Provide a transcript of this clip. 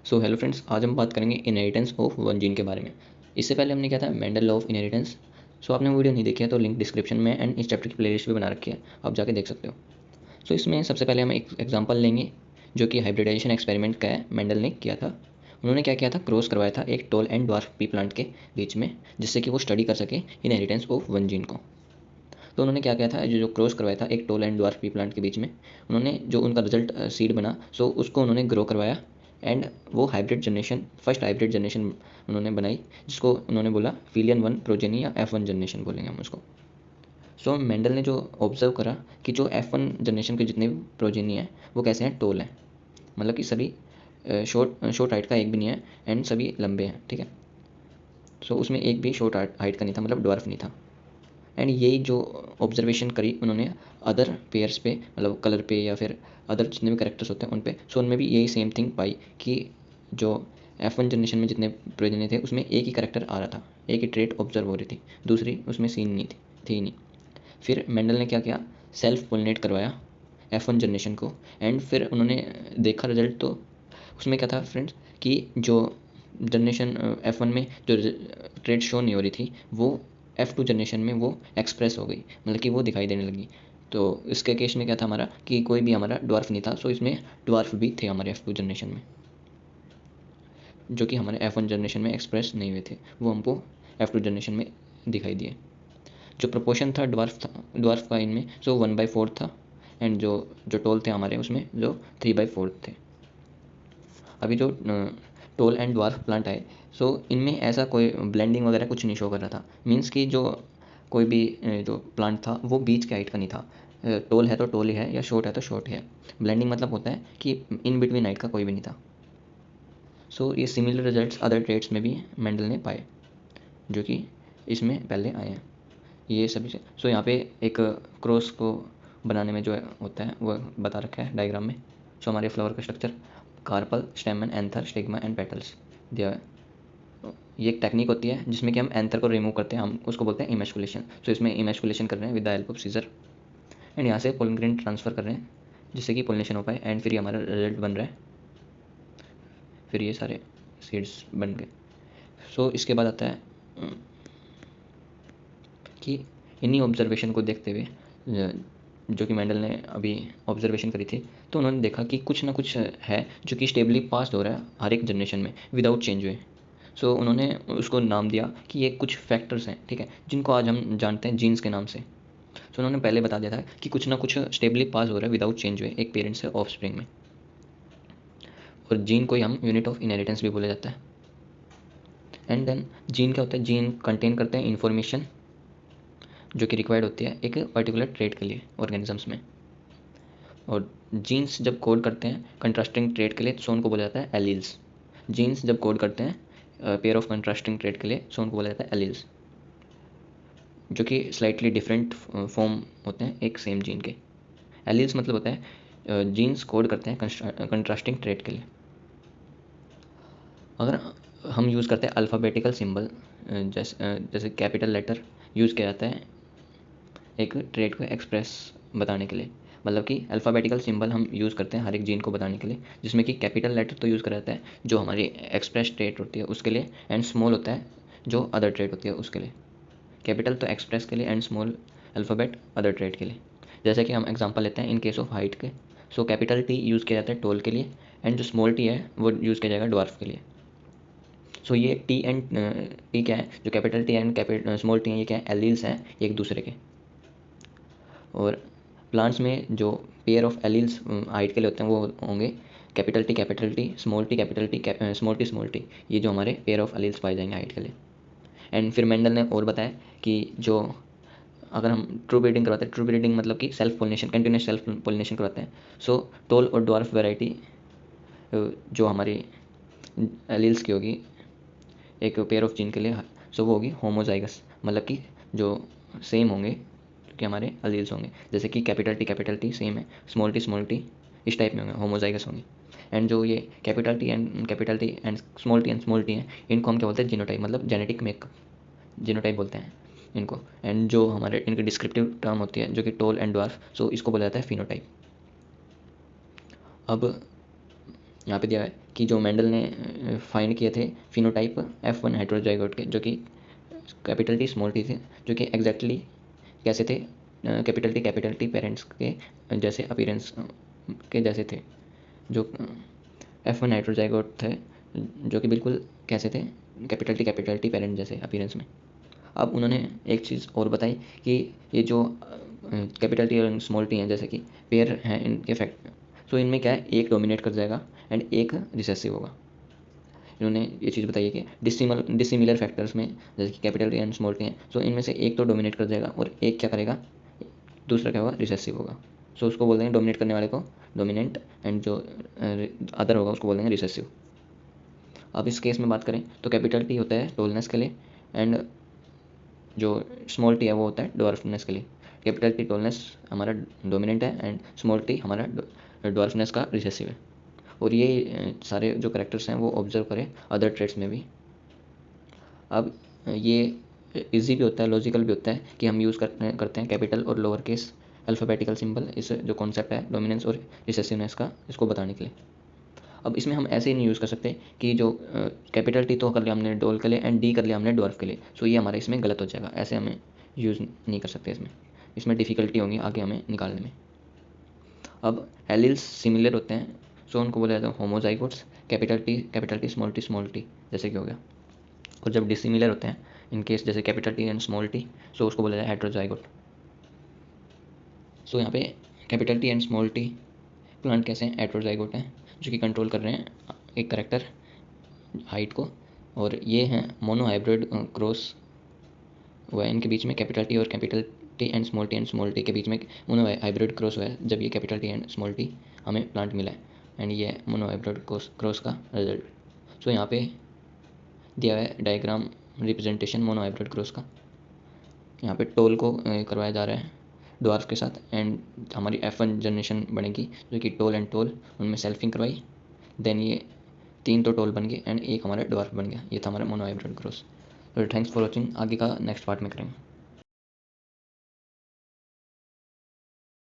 So hello friends, आज हम बात करेंगे इनहेरिटेंस ऑफ वन जीन के बारे में। इससे पहले हमने क्या था, मेंडल लॉ ऑफ इनहेरिटेंस। सो आपने वो वीडियो नहीं देखी है तो लिंक डिस्क्रिप्शन में एंड इस चैप्टर की प्लेलिस्ट भी बना रखी है, आप जाके देख सकते हो। सो इसमें सबसे पहले हम एक एग्जांपल लेंगे जो कि हाइब्रिडाइजेशन एक्सपेरिमेंट का है, मेंडल ने किया था। उन्होंने क्या किया था, क्रॉस करवाया था एक tall and dwarf P plant के बीच में, जिससे कि वो स्टडी कर सके इनहेरिटेंस ऑफ वन जीन को। तो उन्होंने क्या किया था, जो क्रॉस करवाया था एक tall and dwarf P plant के बीच में, उन्होंने जो उनका रिजल्ट सीड बना, सो उसको उन्होंने ग्रो करवाया। एंड वो hybrid generation, first hybrid generation उन्होंने बनाई, जिसको उन्होंने बोला फिलियन वन प्रोजेनी या F1 जनरेशन बोलेंगे हम उसको। सो मेंडल ने जो ऑब्जर्व करा कि जो F1 जनरेशन के जितने भी प्रोजेनी हैं वो कैसे हैं, टोल हैं, मतलब कि सभी शॉर्ट शॉर्ट हाइट का एक भी नहीं है एंड सभी लंबे हैं, ठीक है। सो उसमें एक भी शॉर्ट हाइट का नहीं था, मतलब ड्वार्फ नहीं था। एंड यही जो ऑब्जर्वेशन करी उन्होंने अदर पेयर्स पे, मतलब कलर पे या फिर अदर जितने भी करेक्टर्स होते हैं उन पे। सो उनमें भी यही सेम थिंग पाई कि जो F1 जनरेशन में जितने प्रोजेनी थे उसमें एक ही करेक्टर आ रहा था, एक ही ट्रेट ऑब्जर्व हो रही थी, दूसरी उसमें सीन नहीं थी ही नहीं। फिर मेंडल ने क्या किया, सेल्फ पोलिनेट करवाया F1 जनरेशन को। एंड फिर उन्होंने देखा रिजल्ट, तो उसमें क्या था फ्रेंड्स कि जो जनरेशन F1 में जो ट्रेड शो नहीं हो रही थी वो F2 जनरेशन में वो एक्सप्रेस हो गई, मतलब कि वो दिखाई देने लगी। तो इसके केस में क्या था हमारा कि कोई भी हमारा ड्वार्फ नहीं था, सो इसमें ड्वार्फ भी थे हमारे F2 जनरेशन में, जो कि हमारे F1 जनरेशन में एक्सप्रेस नहीं हुए थे, वो हमको F2 जनरेशन में दिखाई दिए। जो प्रोपोर्शन था ड्वार्फ का इनमें, सो 1/4 था। एंड जो जो टोल थे हमारे उसमें जो 3/4 थे। अभी जो टोल एंड ड्वार्फ प्लांट आए, सो इनमें ऐसा कोई ब्लेंडिंग वगैरह कुछ नहीं शो कर रहा था। मीन्स कि जो कोई भी जो प्लांट था वो बीच के हाइट का नहीं था, टोल है तो टोल ही है या शॉर्ट है तो शॉर्ट है। ब्लेंडिंग मतलब होता है कि इन बिटवीन हाइट का कोई भी नहीं था। सो ये सिमिलर रिजल्ट्स अदर ट्रेड्स में भी मेंडल ने पाए, जो कि इसमें पहले आए हैं ये सभी से। सो यहाँ पे एक क्रॉस को बनाने में जो होता है वो बता रखा है डायग्राम में। सो हमारे फ्लावर का structure, carpel, stamen, anther, stigma and petals दिया है। ये एक टेक्निक होती है जिसमें कि हम एंथर को रिमूव करते हैं, हम उसको बोलते हैं इमेस्कुलेशन। सो इसमें इमेस्कुलेशन कर रहे हैं with the help of scissor. And यहाँ से पोलन ग्रेन ट्रांसफ़र कर रहे हैं जिससे कि पोलिनेशन हो पाए। एंड फिर ये हमारा रिजल्ट बन रहा है, फिर ये सारे सीड्स बन गए। सो इसके बाद आता है कि इन्हीं ऑब्जर्वेशन को देखते हुए जो कि मेंडल ने अभी ऑब्जर्वेशन करी थी, तो उन्होंने देखा कि कुछ ना कुछ है जो कि स्टेबली पास हो रहा है हर एक जनरेशन में विदाउट चेंज हुए। सो उन्होंने उसको नाम दिया कि ये कुछ फैक्टर्स हैं, ठीक है, जिनको आज हम जानते हैं जीन्स के नाम से। सो उन्होंने पहले बता दिया था कि कुछ ना कुछ स्टेबली पास हो रहा है विदाउट चेंज हुए एक पेरेंट से ऑफ स्प्रिंग में। और जीन को ही हम यूनिट ऑफ इनहेरिटेंस भी बोला जाता है। एंड देन जीन क्या होता है, जीन कंटेन करते हैं इन्फॉर्मेशन जो कि रिक्वायर्ड होती है एक पर्टिकुलर ट्रेट के लिए ऑर्गेनिजम्स में। और जीन्स जब कोड करते हैं कंट्रास्टिंग ट्रेट के लिए, तो उनको बोला जाता है एलील्स। जीन्स जब कोड करते हैं पेयर ऑफ कंट्रास्टिंग ट्रेट के लिए, तो उनको बोला जाता है एलील्स, जो कि स्लाइटली डिफरेंट फॉर्म होते हैं एक सेम जीन के। एलील्स मतलब होता है जीन्स कोड करते हैं कंट्रास्टिंग ट्रेट के लिए। अगर हम यूज़ करते हैं अल्फ़ाबेटिकल सिंबल, जैसे कैपिटल लेटर यूज़ किया जाता है एक ट्रेट को एक्सप्रेस बताने के लिए, मतलब कि अल्फ़ाबेटिकल सिंबल हम यूज़ करते हैं हर एक जीन को बताने के लिए, जिसमें कि कैपिटल लेटर तो यूज़ करा जाता है जो हमारी एक्सप्रेस ट्रेट होती है उसके लिए, एंड स्मॉल होता है जो अदर ट्रेट होती है उसके लिए। कैपिटल तो एक्सप्रेस के लिए and small alphabet other trait के लिए। जैसे कि हम एग्जांपल लेते हैं इन केस ऑफ हाइट के, सो कैपिटल टी यूज़ किया जाता है टोल के लिए, एंड जो स्मॉल टी है वो यूज़ किया जाएगा ड्वार्फ के लिए। सो ये टी एंड टी क्या है, जो capital T and small T हैं, ये क्या है, एलील्स हैं एक दूसरे के। और प्लांट्स में जो पेयर ऑफ एलील्स हाइट के लिए होते हैं वो होंगे capital T, small T, capital T, small T, ये जो हमारे पेयर ऑफ एलील्स पाए जाएंगे हाइट के लिए। एंड फिर मेंडल ने और बताया कि जो अगर हम ट्रू ब्रीडिंग करवाते हैं, ट्रू ब्रीडिंग मतलब कि self pollination, continuous self pollination करवाते हैं, सो टोल और ड्वार्फ वैरायटी जो हमारी एलील्स की होगी एक पेयर ऑफ जीन के लिए, सो वो होगी होमोजाइगस, मतलब कि जो सेम होंगे, क्योंकि हमारे अलील्स होंगे, जैसे कि कैपिटल टी सेम है, स्मॉल टी इस टाइप में होंगे, होमोजाइगस होंगे। एंड जो ये capital T and small T हैं, इनको हम क्या बोलते हैं, जीनोटाइप, मतलब जेनेटिक मेकअप, जीनोटाइप बोलते हैं इनको। एंड जो हमारे इनकी डिस्क्रिप्टिव टर्म होती है जो कि टोल एंड ड्वार्फ, सो इसको बोला जाता है फिनोटाइप। अब यहाँ पे दिया है कि जो मेंडल ने फाइंड किए थे फिनोटाइप F1 हेटेरोजाइगोट के, जो कि कैपिटल टी स्मॉल टी थे, जो कि एग्जैक्टली कैसे थे, कैपिटल टी पेरेंट्स के जैसे अपीरेंस के जैसे थे, जो F1 हेटेरोजाइगोट थे, जो कि बिल्कुल कैसे थे, कैपिटल टी पेरेंट जैसे अपीरेंस में। अब उन्होंने एक चीज़ और बताई कि ये जो कैपिटल टी और स्मॉल टी हैं, जैसे कि पेयर हैं इनके फैक्ट, तो इनमें क्या है, एक डोमिनेट कर जाएगा एंड एक रिसेसिव होगा। इन्होंने ये चीज़ बताई है कि डिसिमिलर फैक्टर्स में, जैसे कि capital T and small T हैं, सो इनमें से एक तो डोमिनेट कर जाएगा और एक क्या करेगा, दूसरा क्या होगा, रिसेसिव होगा। सो उसको बोल देंगे डोमिनेट करने वाले को डोमिनेंट, एंड जो अदर होगा उसको बोल देंगे रिसेसिव। अब इस केस में बात करें तो कैपिटल टी होता है टोलनेस के लिए, एंड जो स्मॉल टी है वो होता है डॉर्फनेस के लिए। कैपिटल टी टोलनेस हमारा डोमिनेंट है एंड स्मॉल टी हमारा डॉर्फनेस का रिसेसिव है। और ये सारे जो करेक्टर्स हैं वो ऑब्जर्व करें अदर ट्रेड्स में भी। अब ये इजी भी होता है, लॉजिकल भी होता है कि हम यूज़ करते हैं कैपिटल और लोअर केस अल्फ़ाबेटिकल सिंबल, इस जो कॉन्सेप्ट है डोमिनेंस और रिसेसिवनेस का, इसको बताने के लिए। अब इसमें हम ऐसे ही नहीं यूज़ कर सकते कि जो कैपिटल टी तो कर लिया हमने डोल के लिए एंड डी कर लिया हमने डॉर्फ के लिए, सो ये हमारा इसमें गलत हो जाएगा, ऐसे हमें यूज़ नहीं कर सकते इसमें डिफ़िकल्टी होंगी आगे हमें निकालने में। अब एलिल्स सिमिलर होते हैं, सो उनको बोला जाता है homozygotes, capital T small T जैसे कि हो गया। और जब डिसिमिलर होते हैं इन केस, जैसे capital T and small T, so उसको बोला जाता है हेटेरोजाइगोट। सो यहाँ पे capital T and small T plant कैसे हैं, हेटेरोजाइगोट हैं, जो कि कंट्रोल कर रहे हैं एक करेक्टर हाइट को, और ये हैं मोनोहाइब्रिड क्रॉस हुआ है इनके बीच में, कैपिटल टी और capital T and small T के बीच में मोनोहाइब्रिड क्रॉस हुआ है, जब ये capital T and small T हमें प्लांट मिला है, एंड ये मोनोहाइब्रिड क्रॉस का रिजल्ट। सो यहाँ पे दिया है डायग्राम रिप्रेजेंटेशन मोनोहाइब्रिड क्रॉस का। यहाँ पे टोल को करवाया जा रहा है डॉर्फ के साथ, एंड हमारी F1 जनरेशन बनेगी, जो कि टोल एंड टोल, उनमें सेल्फिंग करवाई, देन ये 3 तो टोल बन गए एंड एक हमारा डॉर्फ बन गया। ये था हमारा मोनोहाइब्रिड क्रॉस। तो थैंक्स फॉर वॉचिंग, आगे का नेक्स्ट पार्ट में करेंगे।